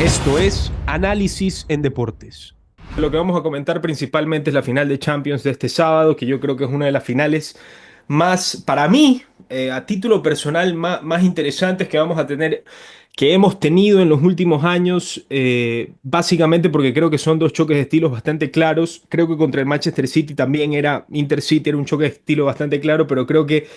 Esto es Análisis en Deportes. Lo que vamos a comentar principalmente es la final de Champions de este sábado, que yo creo que es una de las finales más, para mí, a título personal, más interesantes que vamos a tener, que hemos tenido en los últimos años, básicamente porque creo que son dos choques de estilos bastante claros. Creo que contra el Manchester City también era Intercity, era un choque de estilo bastante claro, pero creo que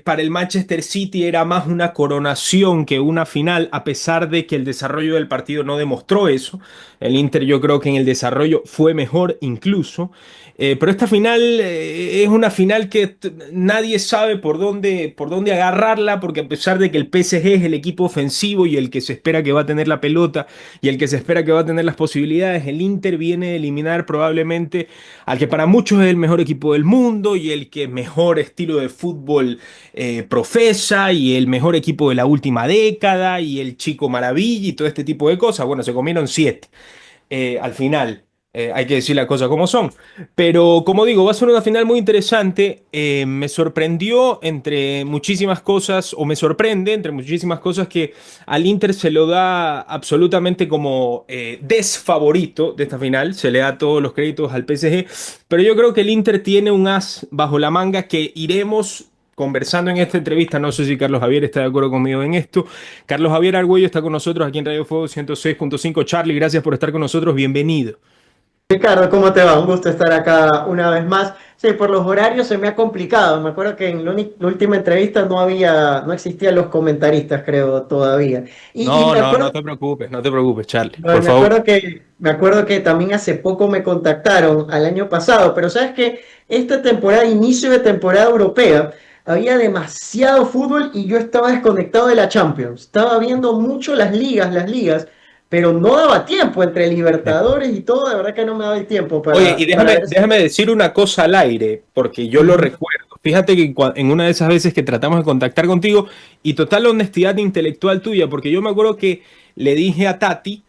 para el Manchester City era más una coronación que una final, a pesar de que el desarrollo del partido no demostró eso. El Inter yo creo que en el desarrollo fue mejor incluso. Pero esta final es una final que nadie sabe por dónde agarrarla, porque a pesar de que el PSG es el equipo ofensivo y el que se espera que va a tener la pelota y el que se espera que va a tener las posibilidades, el Inter viene a eliminar probablemente al que para muchos es el mejor equipo del mundo y el que mejor estilo de fútbol profesa y el mejor equipo de la última década y el chico maravilla y todo este tipo de cosas. Bueno, se comieron siete al final. Hay que decir las cosas como son. Pero como digo, va a ser una final muy interesante. Me sorprendió entre muchísimas cosas, o me sorprende entre muchísimas cosas, que al Inter se lo da absolutamente como desfavorito de esta final. Se le da todos los créditos al PSG. Pero yo creo que el Inter tiene un as bajo la manga que iremos conversando en esta entrevista. No sé si Carlos Javier está de acuerdo conmigo en esto. Carlos Javier Argüello está con nosotros aquí en Radio Fuego 106.5. Charlie, gracias por estar con nosotros. Bienvenido. Ricardo, ¿cómo te va? Un gusto estar acá una vez más. Sí, por los horarios se me ha complicado. Me acuerdo que en la última entrevista no existían los comentaristas, creo, todavía. Y No, me no, acuerdo, no te preocupes, Charlie, por me favor. acuerdo que también hace poco me contactaron al año pasado, pero sabes que esta temporada, inicio de temporada europea, había demasiado fútbol y yo estaba desconectado de la Champions. Estaba viendo mucho las ligas, pero no daba tiempo entre Libertadores y todo, de verdad que no me daba el tiempo Oye, y para ver. déjame decir una cosa al aire, porque yo lo Ujú. recuerdo. Fíjate que en una de esas veces que tratamos de contactar contigo, y total honestidad intelectual tuya, porque yo me acuerdo que le dije a Tati,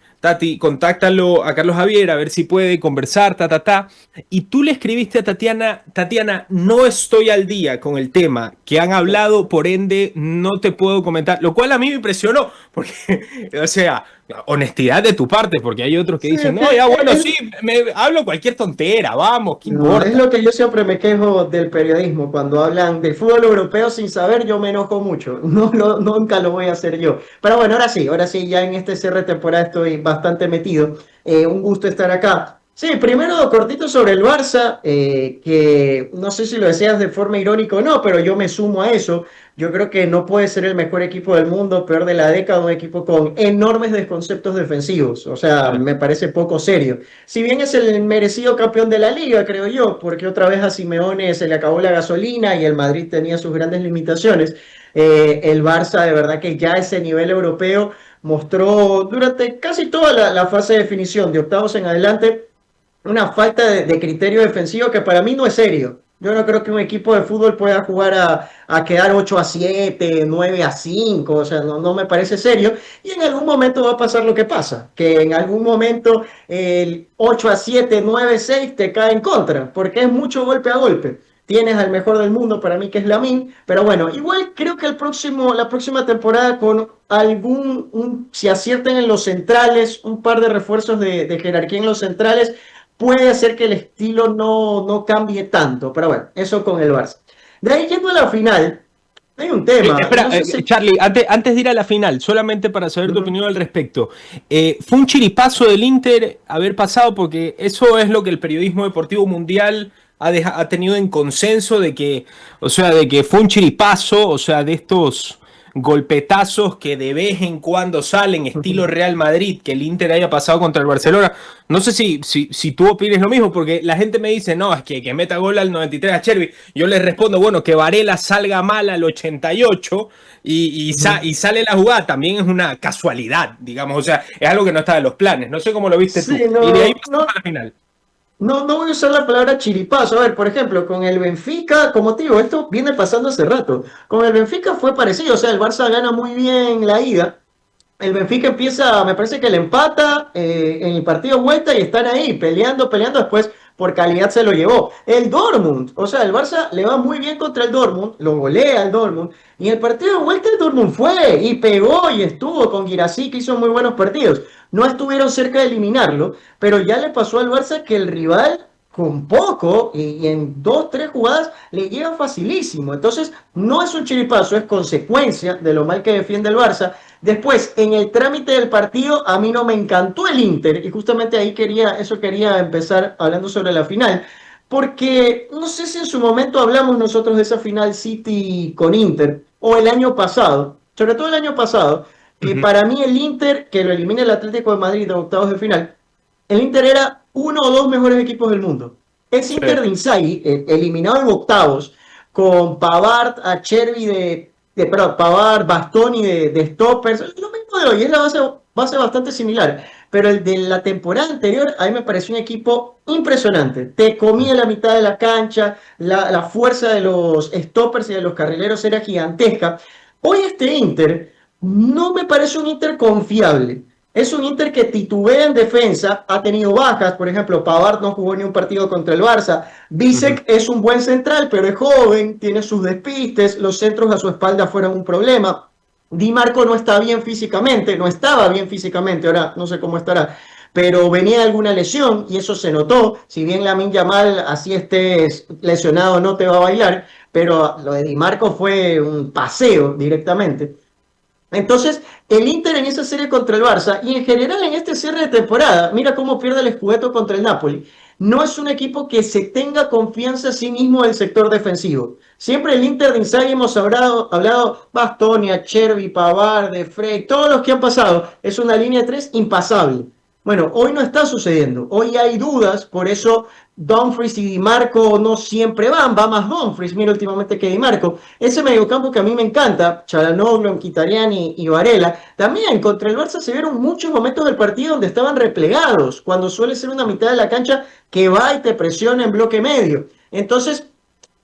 contáctalo a Carlos Javier a ver si puede conversar, y tú le escribiste a Tatiana, no estoy al día con el tema que han hablado, por ende no te puedo comentar, lo cual a mí me impresionó, porque, o sea, honestidad de tu parte, porque hay otros que Sí, dicen, es que no, ya bueno, es, sí, me hablo cualquier tontera, vamos, ¿qué no, es importa? lo que yo siempre me quejo del periodismo. Cuando hablan del fútbol europeo sin saber, yo me enojo mucho. Nunca lo voy a hacer yo. Pero bueno, ahora sí, ya en este cierre de temporada estoy bastante metido. Un gusto estar acá. Sí, primero cortito sobre el Barça, que no sé si lo decías de forma irónica o no, pero yo me sumo a eso. Yo creo que no puede ser el mejor equipo del mundo, peor de la década, un equipo con enormes desconceptos defensivos. O sea, Claro. me parece poco serio. Si bien es el merecido campeón de la liga, creo yo, porque otra vez a Simeone se le acabó la gasolina y el Madrid tenía sus grandes limitaciones, el Barça de verdad que ya ese nivel europeo mostró durante casi toda la fase de definición, de octavos en adelante, una falta de criterio defensivo que para mí no es serio. Yo no creo que un equipo de fútbol pueda jugar a quedar 8-7, 9-5, o sea, no me parece serio. Y en algún momento va a pasar lo que pasa, que en algún momento el 8-7, 9-6 te cae en contra, porque es mucho golpe a golpe. Tienes al mejor del mundo para mí que es Lamine, pero bueno, igual creo que la próxima temporada con si acierten en los centrales, un par de refuerzos de jerarquía en los centrales, puede hacer que el estilo no cambie tanto, pero bueno, eso con el Barça. De ahí yendo a la final, hay un tema, Espera, no sé si... Charlie, antes de ir a la final, solamente para saber tu Ujú. opinión al respecto, ¿fue un chiripazo del Inter haber pasado? Porque eso es lo que el periodismo deportivo mundial ha tenido en consenso de que, o sea, de que fue un chiripazo, o sea, de estos golpetazos que de vez en cuando salen, estilo Real Madrid, que el Inter haya pasado contra el Barcelona. No sé si tú opines lo mismo, porque la gente me dice, no, es que meta gol al 93 a Chervi. Yo les respondo, bueno, que Varela salga mal al 88 y sale la jugada, también es una casualidad, digamos, o sea, es algo que no estaba en los planes. No sé cómo lo viste tú. Sí, Y de ahí pasamos a la final. no voy a usar la palabra chiripazo. A ver, por ejemplo, con el Benfica, como te digo, esto viene pasando hace rato. Con el Benfica fue parecido, o sea, el Barça gana muy bien la ida. El Benfica empieza, me parece que le empata en el partido vuelta y están ahí peleando. Después, por calidad se lo llevó. El Dortmund, o sea, el Barça le va muy bien contra el Dortmund, lo golea el Dortmund, y en el partido de vuelta el Dortmund fue y pegó y estuvo con Guirassy, que hizo muy buenos partidos. No estuvieron cerca de eliminarlo, pero ya le pasó al Barça que el rival con poco y en dos, tres jugadas le llega facilísimo. Entonces, no es un chiripazo, es consecuencia de lo mal que defiende el Barça. Después, en el trámite del partido, a mí no me encantó el Inter, y justamente ahí quería empezar hablando sobre la final, porque no sé si en su momento hablamos nosotros de esa final City con Inter, o el año pasado, sobre todo el año pasado, que Ujú. para mí el Inter, que lo elimina el Atlético de Madrid en octavos de final, el Inter era uno o dos mejores equipos del mundo. Ese Sí. Inter de Inzaghi, eliminado en octavos, con Pavard, Acerbi perdón, Pavard, Bastoni de stoppers, lo mismo de hoy, es la base bastante similar. Pero el de la temporada anterior, a mí me pareció un equipo impresionante. Te comía la mitad de la cancha, la fuerza de los stoppers y de los carrileros era gigantesca. Hoy este Inter no me parece un Inter confiable. Es un Inter que titubea en defensa, ha tenido bajas, por ejemplo, Pavard no jugó ni un partido contra el Barça, Ujú. Bisek es un buen central, pero es joven, tiene sus despistes, los centros a su espalda fueron un problema. Di Marco no está bien físicamente, no estaba bien físicamente, ahora no sé cómo estará, pero venía de alguna lesión y eso se notó. Si bien Lamine Yamal, así estés lesionado, no te va a bailar, pero lo de Di Marco fue un paseo directamente. Entonces, el Inter en esa serie contra el Barça y en general en este cierre de temporada, mira cómo pierde el Scudetto contra el Napoli. No es un equipo que se tenga confianza a sí mismo del sector defensivo. Siempre el Inter de Inzaghi hemos hablado Bastonia, Chervi, Pavard, De Frey, todos los que han pasado. Es una línea de tres impasable. Bueno, hoy no está sucediendo. Hoy hay dudas, por eso Dumfries y Di Marco no siempre va más Dumfries, mira últimamente que Di Marco. Ese mediocampo que a mí me encanta, Çalhanoğlu, Mkhitaryan y Varela, también contra el Barça se vieron muchos momentos del partido donde estaban replegados, cuando suele ser una mitad de la cancha que va y te presiona en bloque medio. Entonces,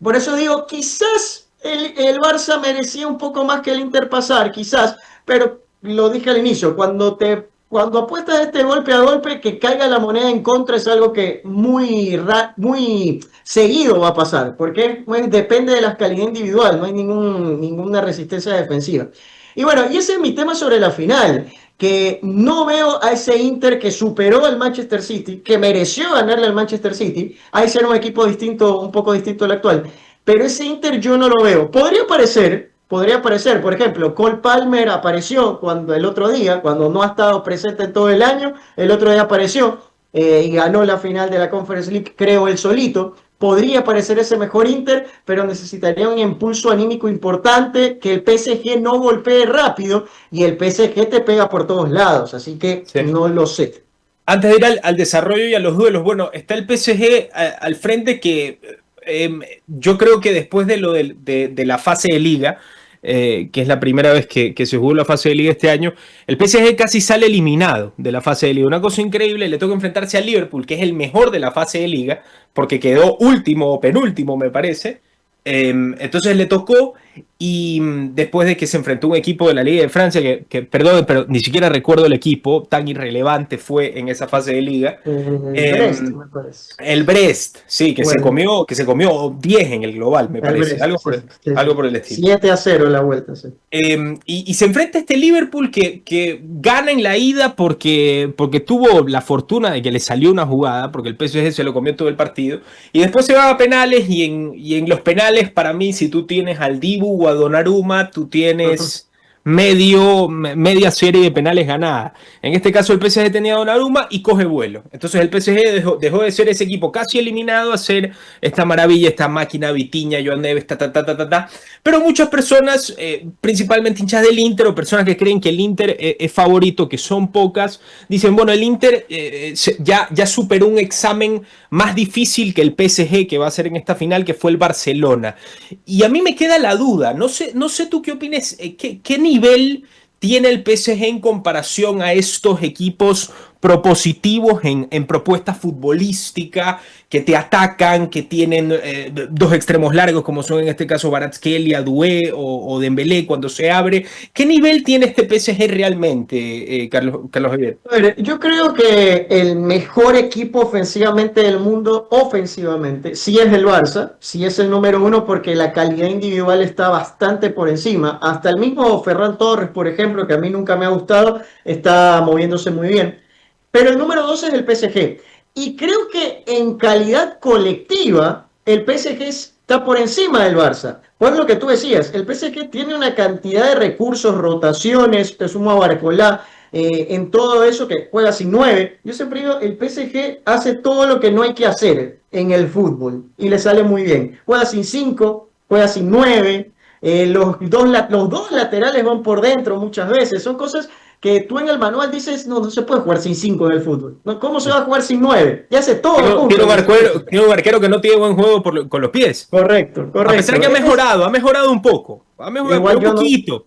por eso digo, quizás el Barça merecía un poco más que el Inter pasar, quizás, pero lo dije al inicio, cuando apuestas este golpe a golpe, que caiga la moneda en contra es algo que muy seguido va a pasar, porque pues, depende de la calidad individual, no hay ninguna resistencia defensiva. Y bueno, y ese es mi tema sobre la final, que no veo a ese Inter que superó al Manchester City, que mereció ganarle al Manchester City, a ese era un equipo distinto, un poco distinto al actual, pero ese Inter yo no lo veo. Podría aparecer, por ejemplo, Cole Palmer apareció cuando el otro día, cuando no ha estado presente en todo el año, el otro día apareció y ganó la final de la Conference League, creo, él solito. Podría parecer ese mejor Inter, pero necesitaría un impulso anímico importante, que el PSG no golpee rápido y el PSG te pega por todos lados, así que Sí. no lo sé. Antes de ir al desarrollo y a los duelos, bueno, está el PSG al frente que yo creo que después de de la fase de liga, que es la primera vez que se jugó la fase de liga este año, el PSG casi sale eliminado de la fase de liga. Una cosa increíble, le toca enfrentarse al Liverpool, que es el mejor de la fase de liga, porque quedó último o penúltimo, me parece. Entonces le tocó y después de que se enfrentó un equipo de la Liga de Francia, perdón, pero ni siquiera recuerdo el equipo, tan irrelevante fue en esa fase de liga. Brest, Eh, me parece. el Brest, sí, Bueno, que se comió 10 en el global, me el parece, Brest, sí, sí, algo sí. por el estilo. 7-0 la vuelta, sí. Y se enfrenta a este Liverpool que gana en la ida porque tuvo la fortuna de que le salió una jugada, porque el PSG se lo comió todo el partido, y después se va a penales, y en los penales, para mí, si tú tienes al Dibu o a Donnarumma, tú tienes media serie de penales ganada. En este caso el PSG tenía a Donnarumma y coge vuelo. Entonces el PSG dejó de ser ese equipo casi eliminado a ser esta maravilla, esta máquina, Vitinha, Joan Neves, ta, ta, ta, ta, ta, ta. Pero muchas personas, principalmente hinchas del Inter o personas que creen que el Inter es favorito, que son pocas, dicen, bueno, el Inter ya superó un examen más difícil que el PSG que va a ser en esta final, que fue el Barcelona. Y a mí me queda la duda, no sé tú qué opines, qué nivel tiene el PSG en comparación a estos equipos propositivos en propuesta futbolística, que te atacan, que tienen dos extremos largos, como son en este caso Kvaratskhelia, Doué o Dembélé cuando se abre. ¿Qué nivel tiene este PSG realmente, Carlos Javier? A ver, yo creo que el mejor equipo ofensivamente del mundo, ofensivamente, sí es el Barça, sí es el número uno porque la calidad individual está bastante por encima. Hasta el mismo Ferran Torres, por ejemplo, que a mí nunca me ha gustado, está moviéndose muy bien. Pero el número dos es el PSG. Y creo que en calidad colectiva, el PSG está por encima del Barça. Pues lo que tú decías, el PSG tiene una cantidad de recursos, rotaciones, te sumo a Barcolá, en todo eso que juega sin nueve. Yo siempre digo, el PSG hace todo lo que no hay que hacer en el fútbol y le sale muy bien. Juega sin cinco, juega sin nueve, los dos laterales van por dentro muchas veces. Son cosas que tú en el manual dices, no, no se puede jugar sin cinco en el fútbol. ¿No? ¿Cómo se va a jugar sin nueve? Ya hace todo Tiene junto. un arquero que no tiene buen juego con los pies. Correcto, A pesar correcto. que ha mejorado un poco, pero Igual un yo no, poquito.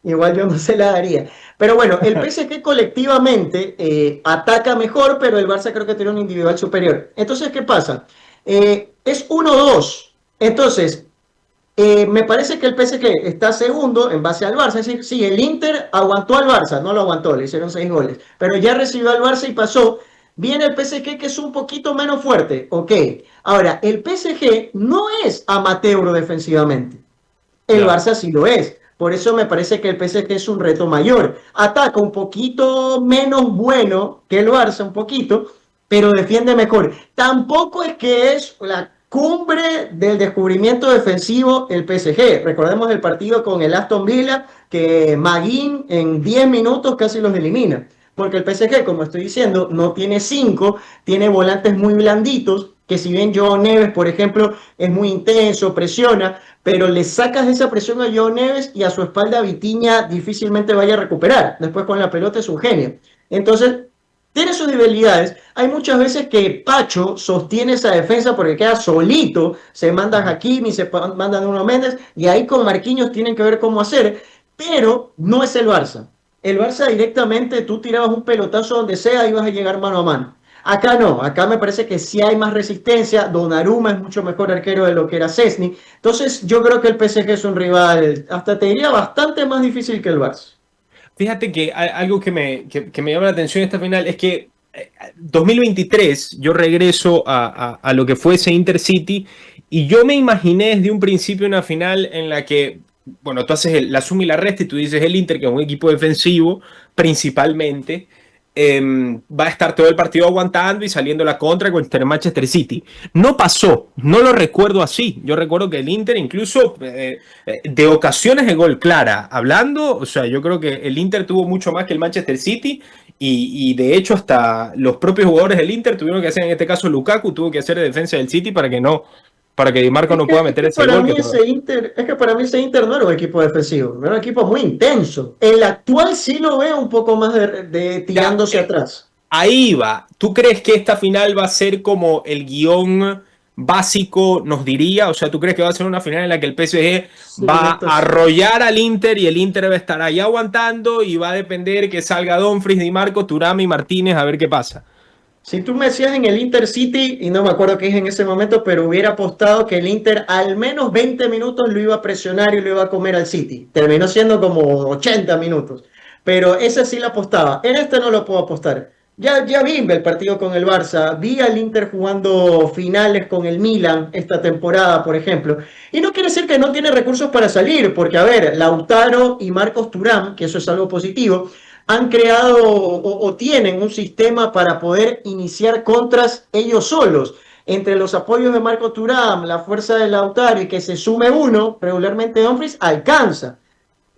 igual yo no se la daría. Pero bueno, el PSG colectivamente ataca mejor, pero el Barça creo que tiene un individual superior. Entonces, ¿qué pasa? Es 1-2. Entonces, me parece que el PSG está segundo en base al Barça. Es decir, sí, el Inter aguantó al Barça, no lo aguantó, le hicieron 6 goles, pero ya recibió al Barça y pasó. Viene el PSG que es un poquito menos fuerte, ok. Ahora, el PSG no es amateur defensivamente. El Ya. Barça sí lo es. Por eso me parece que el PSG es un reto mayor. Ataca un poquito menos bueno que el Barça, un poquito, pero defiende mejor. Tampoco es que es la cumbre del descubrimiento defensivo el PSG. Recordemos el partido con el Aston Villa, que Maguín en 10 minutos casi los elimina. Porque el PSG, como estoy diciendo, no tiene cinco, tiene volantes muy blanditos, que si bien Joao Neves, por ejemplo, es muy intenso, presiona, pero le sacas esa presión a Joao Neves y a su espalda Vitinha difícilmente vaya a recuperar. Después con la pelota es un genio. Entonces, tiene sus debilidades. Hay muchas veces que Pacho sostiene esa defensa porque queda solito. Se manda a Hakimi, se manda a Nuno Méndez y ahí con Marquinhos tienen que ver cómo hacer. Pero no es el Barça. El Barça directamente tú tirabas un pelotazo donde sea y vas a llegar mano a mano. Acá no, acá me parece que sí hay más resistencia. Donnarumma es mucho mejor arquero de lo que era Szczęsny. Entonces yo creo que el PSG es un rival, hasta te diría, bastante más difícil que el Barça. Fíjate que algo que me llama la atención en esta final es que 2023 yo regreso a lo que fue ese Intercity y yo me imaginé desde un principio una final en la que, bueno, tú haces la suma y la resta y tú dices el Inter, que es un equipo defensivo principalmente, va a estar todo el partido aguantando y saliendo la contra contra el Manchester City. No pasó, no lo recuerdo así. Yo recuerdo que el Inter incluso de ocasiones de gol clara, hablando, o sea, yo creo que el Inter tuvo mucho más que el Manchester City y de hecho hasta los propios jugadores del Inter tuvieron que hacer, en este caso Lukaku tuvo que hacer de defensa del City para que Di Marco no pueda Es meter que ese para gol mí que ese Inter, es que para mí ese Inter no era un equipo defensivo, era un equipo muy intenso. El actual sí lo veo un poco más de ya, tirándose atrás. ahí va. ¿Tú crees que esta final va a ser como el guión básico nos diría? O sea, ¿tú crees que va a ser una final en la que el PSG Sí, va esto a sí. arrollar al Inter y el Inter va a estar ahí aguantando y va a depender que salga Dumfries, Di Marco, Turami, Martínez a ver qué pasa? Si tú me decías en el Inter City, y no me acuerdo qué es en ese momento, pero hubiera apostado que el Inter al menos 20 minutos lo iba a presionar y lo iba a comer al City. Terminó siendo como 80 minutos. Pero ese sí lo apostaba. En este no lo puedo apostar. Ya vi el partido con el Barça, vi al Inter jugando finales con el Milan esta temporada, por ejemplo. Y no quiere decir que no tiene recursos para salir, porque a ver, Lautaro y Marcos Thuram, que eso es algo positivo, han creado o tienen un sistema para poder iniciar contras ellos solos. Entre los apoyos de Marco Thuram, la fuerza de Lautaro y que se sume uno, regularmente Dumfries, alcanza.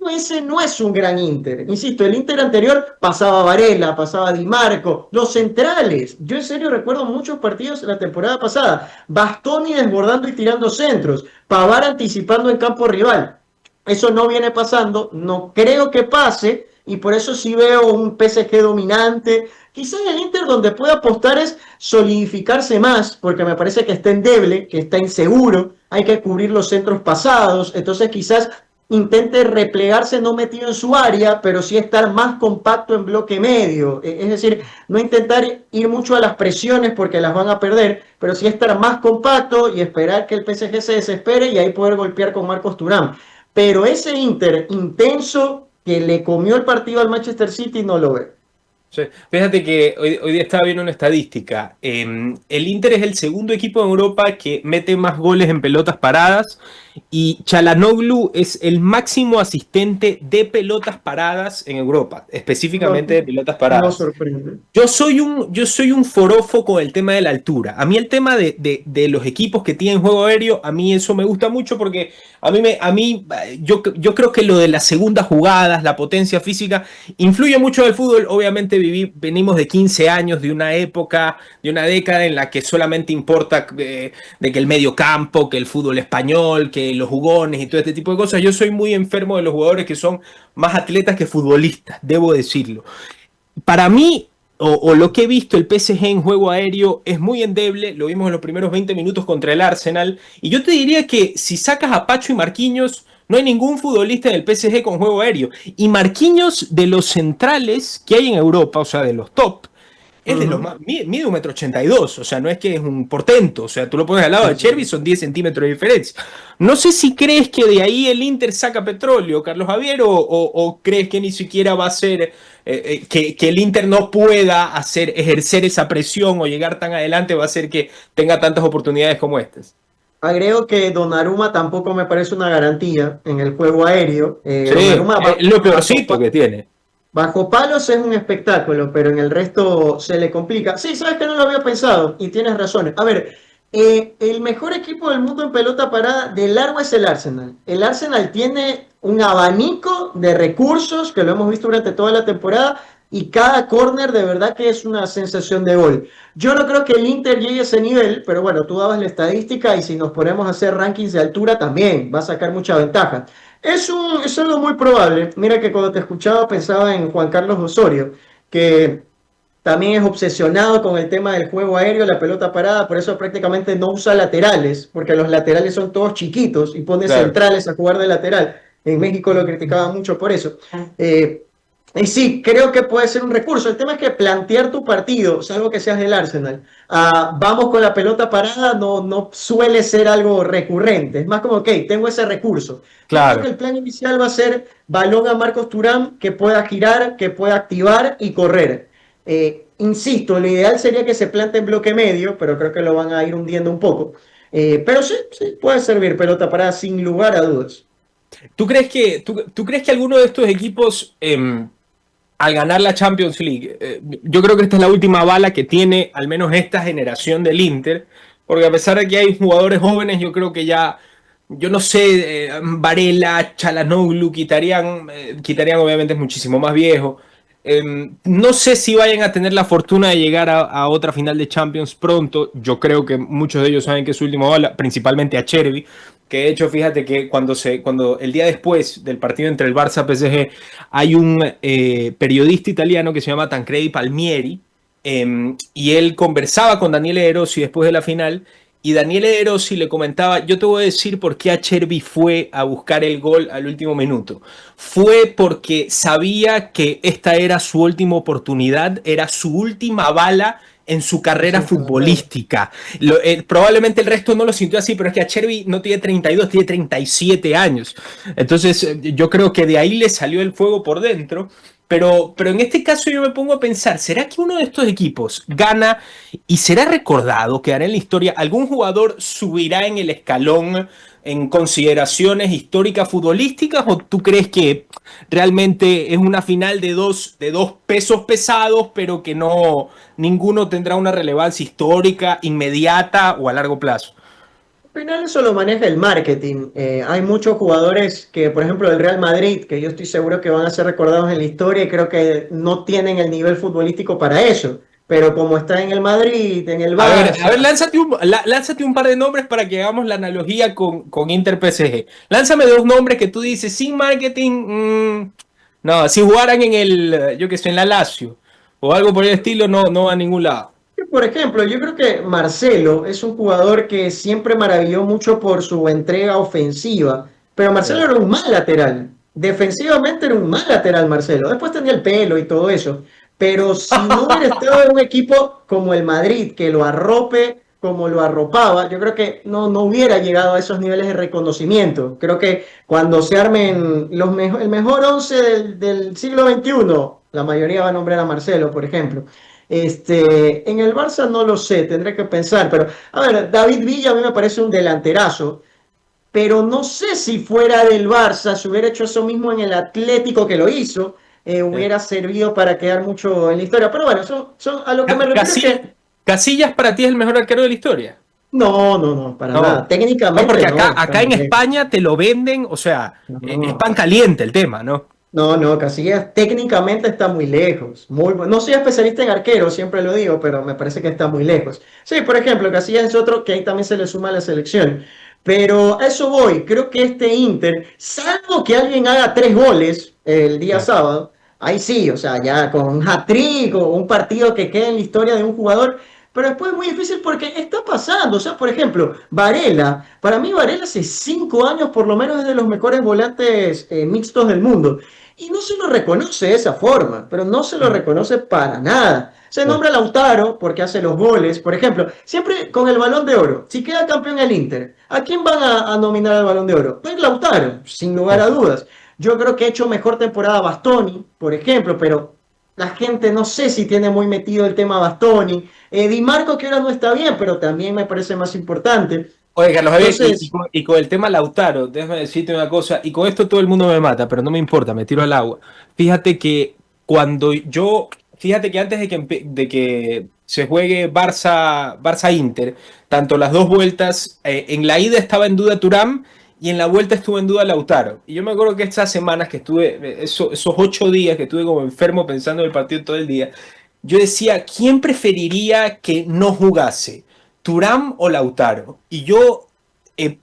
Ese no es un gran Inter. Insisto, el Inter anterior pasaba Varela, pasaba Di Marco, los centrales. Yo en serio recuerdo muchos partidos la temporada pasada. Bastoni desbordando y tirando centros. Pavar anticipando en campo rival. Eso no viene pasando, no creo que pase y por eso sí veo un PSG dominante. Quizás el Inter donde puede apostar es solidificarse más, porque me parece que está endeble, que está inseguro, hay que cubrir los centros pasados, entonces quizás intente replegarse no metido en su área, pero sí estar más compacto en bloque medio. Es decir, no intentar ir mucho a las presiones porque las van a perder, pero sí estar más compacto y esperar que el PSG se desespere y ahí poder golpear con Marcos Thuram. Pero ese Inter intenso que le comió el partido al Manchester City no lo ve. Sí. Fíjate que hoy día estaba viendo una estadística. El Inter es el segundo equipo en Europa que mete más goles en pelotas paradas y Çalhanoğlu es el máximo asistente de pelotas paradas en Europa, No, específicamente de pelotas no paradas. sorprende. Yo soy un forofo con el tema de la altura. A mí el tema de los equipos que tienen juego aéreo, a mí eso me gusta mucho porque yo creo que lo de las segundas jugadas, la potencia física, influye mucho en el fútbol. Obviamente venimos de 15 años, de una época, de una década en la que solamente importa de que el medio campo, que el fútbol español, que los jugones y todo este tipo de cosas. Yo soy muy enfermo de los jugadores que son más atletas que futbolistas, debo decirlo. Para mí, o lo que he visto, el PSG en juego aéreo es muy endeble. Lo vimos en los primeros 20 minutos contra el Arsenal. Y yo te diría que si sacas a Pacho y Marquinhos, no hay ningún futbolista del PSG con juego aéreo. Y Marquinhos, de los centrales que hay en Europa, o sea, de los top, es de los Ujú. más. Mide 1,82 m, o sea, no es que es un portento. O sea, tú lo pones al lado Sí, de sí, Chervi, sí. son 10 centímetros de diferencia. No sé si crees que de ahí el Inter saca petróleo, Carlos Javier, o crees que ni siquiera va a ser. Que el Inter no pueda ejercer esa presión o llegar tan adelante va a hacer que tenga tantas oportunidades como estas. Agrego que Donnarumma tampoco me parece una garantía en el juego aéreo. Sí, Donnarumma es lo peorcito que tiene. bajo palos es un espectáculo, pero en el resto se le complica. Sí, sabes que no lo había pensado y tienes razones. A ver, el mejor equipo del mundo en pelota parada de largo es el Arsenal. El Arsenal tiene un abanico de recursos que lo hemos visto durante toda la temporada y cada córner de verdad que es una sensación de gol. Yo no creo que el Inter llegue a ese nivel, pero bueno, tú dabas la estadística y si nos ponemos a hacer rankings de altura también va a sacar mucha ventaja. Es algo muy probable. Mira que cuando te escuchaba pensaba en Juan Carlos Osorio, que también es obsesionado con el tema del juego aéreo, la pelota parada, por eso prácticamente no usa laterales, porque los laterales son todos chiquitos y pone Claro. centrales a jugar de lateral. En México lo criticaban mucho por eso. Eh, y sí, creo que puede ser un recurso. El tema es que plantear tu partido, salvo que seas del Arsenal, vamos con la pelota parada, no suele ser algo recurrente. Es más como, ok, tengo ese recurso. Yo creo que Claro. el plan inicial va a ser balón a Marcos Thuram que pueda girar, que pueda activar y correr. Insisto, lo ideal sería que se plante en bloque medio, pero creo que lo van a ir hundiendo un poco. Pero sí, sí, puede servir pelota parada sin lugar a dudas. ¿Tú crees que alguno de estos equipos, al ganar la Champions League, yo creo que esta es la última bala que tiene al menos esta generación del Inter, porque a pesar de que hay jugadores jóvenes, yo creo que ya, yo no sé, Varela, Çalhanoğlu quitarían obviamente es muchísimo más viejo. No sé si vayan a tener la fortuna de llegar a otra final de Champions pronto. Yo creo que muchos de ellos saben que es su última bala, principalmente a Chervi, que de hecho fíjate que cuando el día después del partido entre el Barça PSG hay un periodista italiano que se llama Tancredi Palmieri, y él conversaba con Daniele De Rossi después de la final, y Daniele De Rossi le comentaba: yo te voy a decir por qué Acerbi fue a buscar el gol al último minuto. Fue porque sabía que esta era su última oportunidad, era su última bala en su En carrera su carrera. futbolística. Probablemente el resto no lo sintió así, pero es que Acerbi no tiene 32, tiene 37 años. Entonces yo creo que de ahí le salió el fuego por dentro. Pero en este caso yo me pongo a pensar, ¿será que uno de estos equipos gana y será recordado, quedará en la historia? ¿Algún jugador subirá en el escalón en consideraciones históricas futbolísticas, o tú crees que realmente es una final de dos pesos pesados, pero que no ninguno tendrá una relevancia histórica inmediata o a largo plazo? Al final eso lo maneja el marketing. Hay muchos jugadores que, por ejemplo, el Real Madrid, que yo estoy seguro que van a ser recordados en la historia y creo que no tienen el nivel futbolístico para eso. Pero como está en el Madrid, en el A ver, Barça, lánzate un par de nombres para que hagamos la analogía con Inter PSG. Lánzame dos nombres que tú dices sin marketing. No, si jugaran yo que sé, en la Lazio o algo por el estilo, no va a ningún lado. por ejemplo, yo creo que Marcelo es un jugador que siempre maravilló mucho por su entrega ofensiva. pero Marcelo Sí. era un mal lateral. Defensivamente era un mal lateral Marcelo. Después tenía el pelo y todo eso. Pero si no hubiera estado en un equipo como el Madrid, que lo arrope como lo arropaba, yo creo que no hubiera llegado a esos niveles de reconocimiento. Creo que cuando se armen el mejor 11 del siglo XXI, la mayoría va a nombrar a Marcelo, por ejemplo. En el Barça no lo sé, tendré que pensar, pero a ver, David Villa a mí me parece un delanterazo, pero no sé si fuera del Barça, si hubiera hecho eso mismo en el Atlético que lo hizo, Sí. hubiera servido para quedar mucho en la historia. Pero bueno, a lo que me refiero es Casillas, que Casillas para ti es el mejor arquero de la historia. no, para nada. No, no, Técnicamente porque no, está acá muy en lejos. España te lo venden, o sea, es No, pan caliente el tema, ¿no? no, Casillas técnicamente está muy lejos. No soy especialista en arqueros, siempre lo digo, pero me parece que está muy lejos. Sí, por ejemplo, Casillas es otro que ahí también se le suma a la selección. Pero a eso voy. Creo que este Inter, salvo que alguien haga 3 goles el día Sí. sábado, ahí sí, o sea, ya con un hat-trick o un partido que quede en la historia de un jugador. Pero después es muy difícil porque está pasando. O sea, por ejemplo, Varela. Para mí, Varela hace 5 años por lo menos es de los mejores volantes mixtos del mundo. Y no se lo reconoce de esa forma, pero no se lo Mm, reconoce para nada. Se sí. nombra a Lautaro porque hace los goles, por ejemplo, siempre con el Balón de Oro. Si queda campeón el Inter, ¿a quién van a nominar al Balón de Oro? Pues Lautaro, sin lugar a Sí. dudas. Yo creo que ha hecho mejor temporada Bastoni, por ejemplo, pero la gente no sé si tiene muy metido el tema Bastoni. Di Marco que ahora no está bien, pero también me parece más importante. Oye, Carlos Javier, Entonces, y con el tema Lautaro, déjame decirte una cosa, y con esto todo el mundo me mata, pero no me importa, me tiro al agua. Fíjate que fíjate que antes de que se juegue Barça-Inter, tanto las dos vueltas, en la ida estaba en duda Thuram y en la vuelta estuvo en duda Lautaro. Y yo me acuerdo que estas semanas que estuve, esos 8 días que estuve como enfermo pensando en el partido todo el día, yo decía, ¿quién preferiría que no jugase? Turam o Lautaro. Y yo,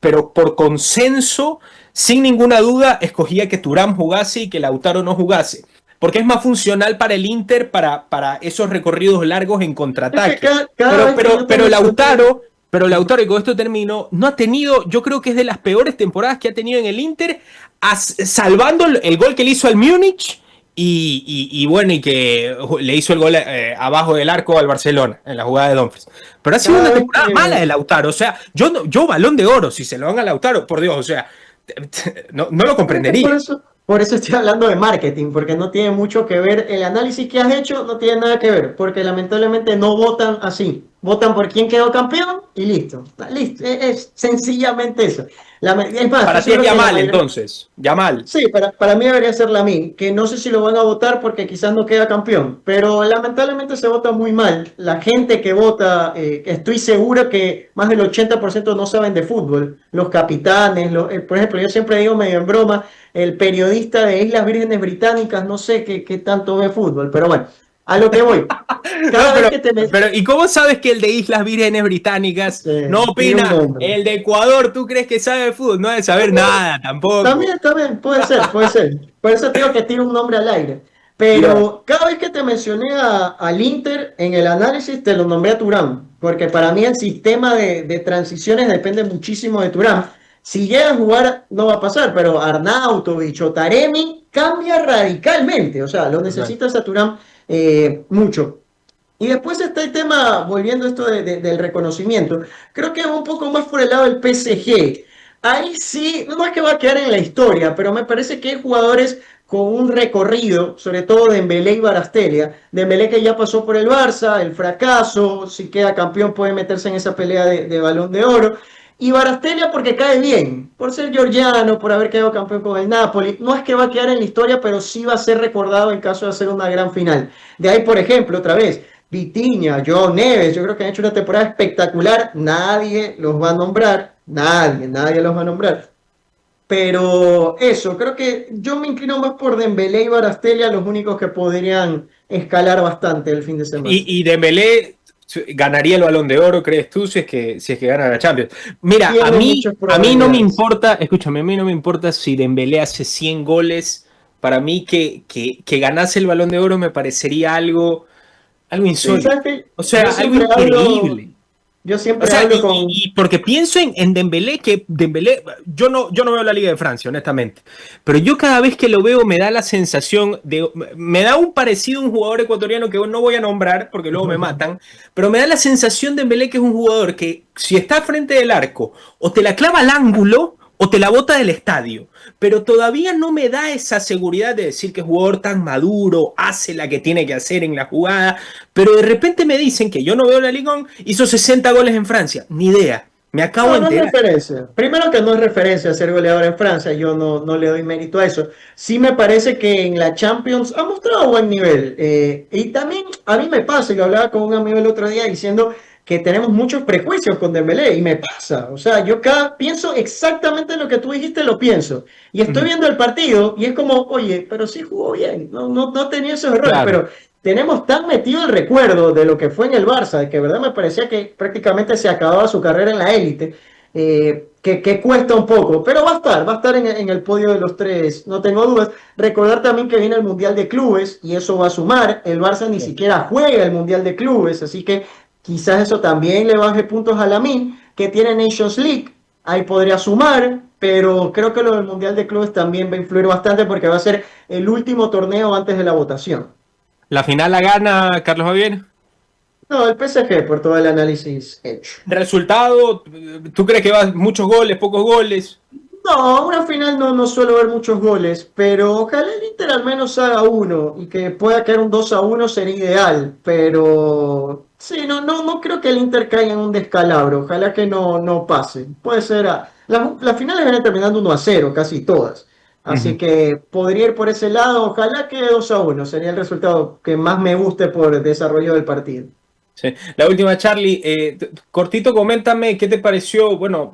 pero por consenso, sin ninguna duda, escogía que Turam jugase y que Lautaro no jugase. Porque es más funcional para el Inter para esos recorridos largos en es que contraataque. cada vez que yo te Pero mencioné... Lautaro, y con esto termino, no ha tenido, yo creo que es de las peores temporadas que ha tenido en el Inter, salvando el gol que le hizo al Múnich y bueno, y que le hizo el gol abajo del arco al Barcelona en la jugada de Dumfries. Pero ha sido Cada una vez temporada mala de que, Lautaro. O sea, yo balón de oro, si se lo dan a Lautaro, por Dios, o sea, no lo pero es que por comprendería. eso, por eso estoy hablando de marketing, porque no tiene mucho que ver, el análisis que has hecho no tiene nada que ver, porque lamentablemente no votan así, votan por quién quedó campeón y listo, listo, es sencillamente eso. Es más, estoy Para ti es seguro que la Yamal, mayoría, entonces. Yamal. sí, para mí debería ser Lamine, que no sé si lo van a votar porque quizás no queda campeón, pero lamentablemente se vota muy mal. La gente que vota, estoy seguro que más del 80% no saben de fútbol. Los capitanes, por ejemplo, yo siempre digo medio en broma, el periodista de Islas Vírgenes Británicas, no sé qué tanto ve fútbol, pero bueno, a lo que voy. No, Cada vez que ¿y cómo sabes que el de Islas Vírgenes Británicas no tiene un opina? nombre. El de Ecuador, ¿tú crees que sabe de fútbol? No debe saber nada tampoco. También, puede ser, puede ser. Por eso te digo que tiro un nombre al aire. Ya. Pero cada vez que te mencioné al Inter en el análisis, te lo nombré a Turán, porque para mí el sistema de transiciones depende muchísimo de Turán. Si llega a jugar, no va a pasar, pero Arnautovic o Taremi cambia radicalmente. O sea, lo Total. necesitas a Turán mucho. Y después está el tema, volviendo a esto del reconocimiento, creo que un poco más por el lado del PSG. Ahí sí, no es que va a quedar en la historia, pero me parece que hay jugadores con un recorrido, sobre todo Dembélé y Barastelia. Dembélé que ya pasó por el Barça, el fracaso, si queda campeón puede meterse en esa pelea de Balón de Oro. Y Barastelia porque cae bien, por ser georgiano, por haber quedado campeón con el Napoli. No es que va a quedar en la historia, pero sí va a ser recordado en caso de hacer una gran final. De ahí, por ejemplo, otra vez, Vitinha, Joao Neves, yo creo que han hecho una temporada espectacular. Nadie los va a nombrar, nadie los va a nombrar. Pero eso, creo que yo me inclino más por Dembélé y Barastelia, los únicos que podrían escalar bastante el fin de semana. Y Dembélé ganaría el Balón de Oro, ¿crees tú, si es que gana la Champions? Mira, Tiene muchas a mí no me probabilidades. importa, escúchame, a mí no me importa si Dembélé hace 100 goles. Para mí que ganase el Balón de Oro me parecería algo Sí, insólito. sabes que O yo sea, algo siempre hablo, increíble. Yo O siempre sea, hablo con... y porque pienso en Dembélé, que Dembélé, yo no veo la Liga de Francia, honestamente, pero yo cada vez que lo veo me da la sensación de, me da un parecido a un jugador ecuatoriano que no voy a nombrar porque luego me matan, pero me da la sensación de Dembélé que es un jugador que si está frente del arco, o te la clava al ángulo, o te la bota del estadio, pero todavía no me da esa seguridad de decir que es jugador tan maduro, hace la que tiene que hacer en la jugada, pero de repente me dicen que yo no veo la Liga, hizo 60 goles en Francia. Ni idea. Me acabo No, de no es enterar. referencia. Primero que no es referencia a ser goleador en Francia, yo no le doy mérito a eso. Sí me parece que en la Champions ha mostrado buen nivel. Y también a mí me pasa, y lo hablaba con un amigo el otro día diciendo que tenemos muchos prejuicios con Dembélé, y me pasa. O sea, yo cada pienso exactamente lo que tú dijiste, lo pienso. Y estoy Ujú. viendo el partido y es como, oye, pero sí jugó bien, no tenía esos errores, Claro. pero tenemos tan metido el recuerdo de lo que fue en el Barça, de que verdad me parecía que prácticamente se acababa su carrera en la élite, que cuesta un poco, pero va a estar en el podio de los tres, no tengo dudas. Recordar también que viene el Mundial de Clubes y eso va a sumar. El Barça ni Sí. siquiera juega el Mundial de Clubes, así que quizás eso también le baje puntos a Lamine, que tiene Nations League, ahí podría sumar. Pero creo que lo del Mundial de Clubes también va a influir bastante porque va a ser el último torneo antes de la votación. La final la gana Carlos Javier. No, el PSG por todo el análisis hecho. Resultado, ¿tú crees que va muchos goles, pocos goles? No, una final no suelo ver muchos goles, pero ojalá el Inter al menos haga uno y que pueda caer un 2-1 sería ideal, pero sí, no creo que el Inter caiga en un descalabro, ojalá que no pase. Puede ser, las finales vienen terminando 1-0 casi todas, así Ujú. que podría ir por ese lado, ojalá que 2-1 sería el resultado que más me guste por el desarrollo del partido. Sí. La última, Charlie, cortito, coméntame qué te pareció. Bueno,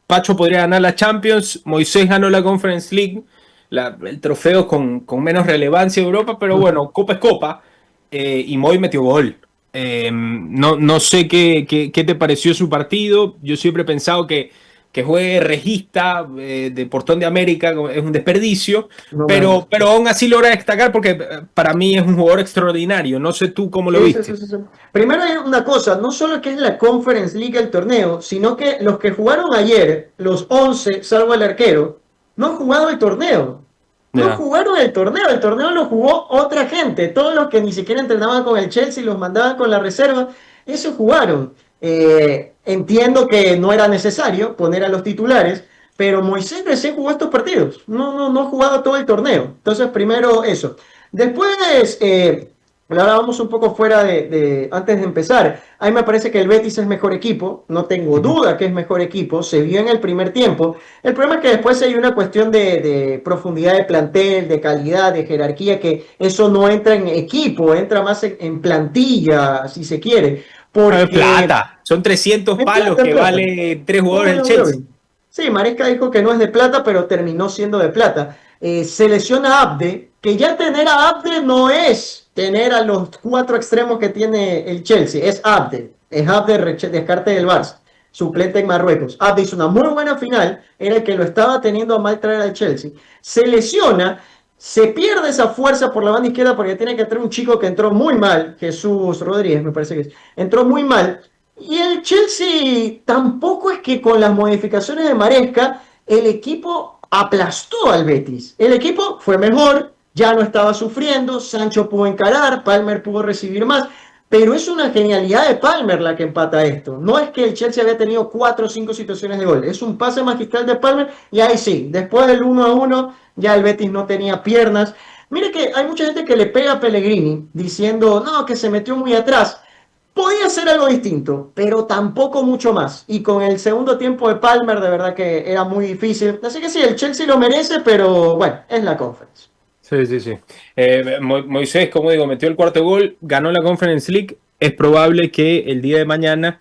Pacho podría ganar la Champions, Moisés ganó la Conference League, el trofeo con menos relevancia en Europa, pero bueno, Copa es Copa, y Moy metió gol. No sé qué te pareció su partido. Yo siempre he pensado que juegue regista de Portón de América es un desperdicio, No me pero, gusta. pero aún así logra destacar porque para mí es un jugador extraordinario. No sé tú cómo lo Sí, sí, sí, viste. sí, sí. Primero hay una cosa, no solo que es la Conference League el torneo, sino que los que jugaron ayer, los 11, salvo el arquero, no han jugado el torneo. No Ya. jugaron el torneo lo jugó otra gente. Todos los que ni siquiera entrenaban con el Chelsea, los mandaban con la reserva, eso jugaron. Entiendo que no era necesario poner a los titulares, pero Moisés recién jugó estos partidos. No ha jugado todo el torneo. Entonces, primero eso. Después, ahora vamos un poco fuera antes de empezar. A mí me parece que el Betis es mejor equipo, no tengo Ujú. duda que es mejor equipo, se vio en el primer tiempo. El problema es que después hay una cuestión de profundidad de plantel, de calidad, de jerarquía, que eso no entra en equipo, entra más en plantilla, si se quiere. Porque Plata. Son 300 en palos plata, en que plata. vale tres No, jugadores del no, Chelsea. obvio. Sí, Maresca dijo que no es de plata, pero terminó siendo de plata. Se lesiona a Abde, que ya tener a Abde no es tener a los cuatro extremos que tiene el Chelsea, es Abde descarte del Barça, suplente en Marruecos. Abde hizo una muy buena final, era el que lo estaba teniendo a mal traer al Chelsea. Se lesiona, se pierde esa fuerza por la banda izquierda porque tiene que entrar un chico que entró muy mal, Jesús Rodríguez, me parece que es, entró muy mal. Y el Chelsea tampoco es que con las modificaciones de Maresca el equipo aplastó al Betis. El equipo fue mejor, ya no estaba sufriendo, Sancho pudo encarar, Palmer pudo recibir más, pero es una genialidad de Palmer la que empata esto. No es que el Chelsea había tenido 4 o 5 situaciones de gol, es un pase magistral de Palmer y ahí sí, después del 1-1 ya el Betis no tenía piernas. Mire que hay mucha gente que le pega a Pellegrini diciendo, no, que se metió muy atrás. Podía ser algo distinto, pero tampoco mucho más. Y con el segundo tiempo de Palmer, de verdad que era muy difícil. Así que sí, el Chelsea lo merece, pero bueno, es la Conference. Sí, sí, sí. Moisés, como digo, metió el cuarto gol, ganó la Conference League. Es probable que el día de mañana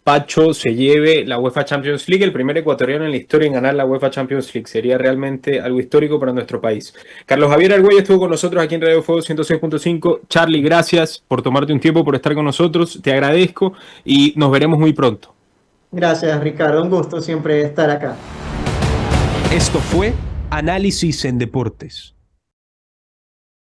Pacho se lleve la UEFA Champions League, el primer ecuatoriano en la historia en ganar la UEFA Champions League. Sería realmente algo histórico para nuestro país. Carlos Javier Argüello estuvo con nosotros aquí en Radio Fuego 106.5. Charlie, gracias por tomarte un tiempo, por estar con nosotros. Te agradezco y nos veremos muy pronto. Gracias, Ricardo. Un gusto siempre estar acá. Esto fue Análisis en Deportes.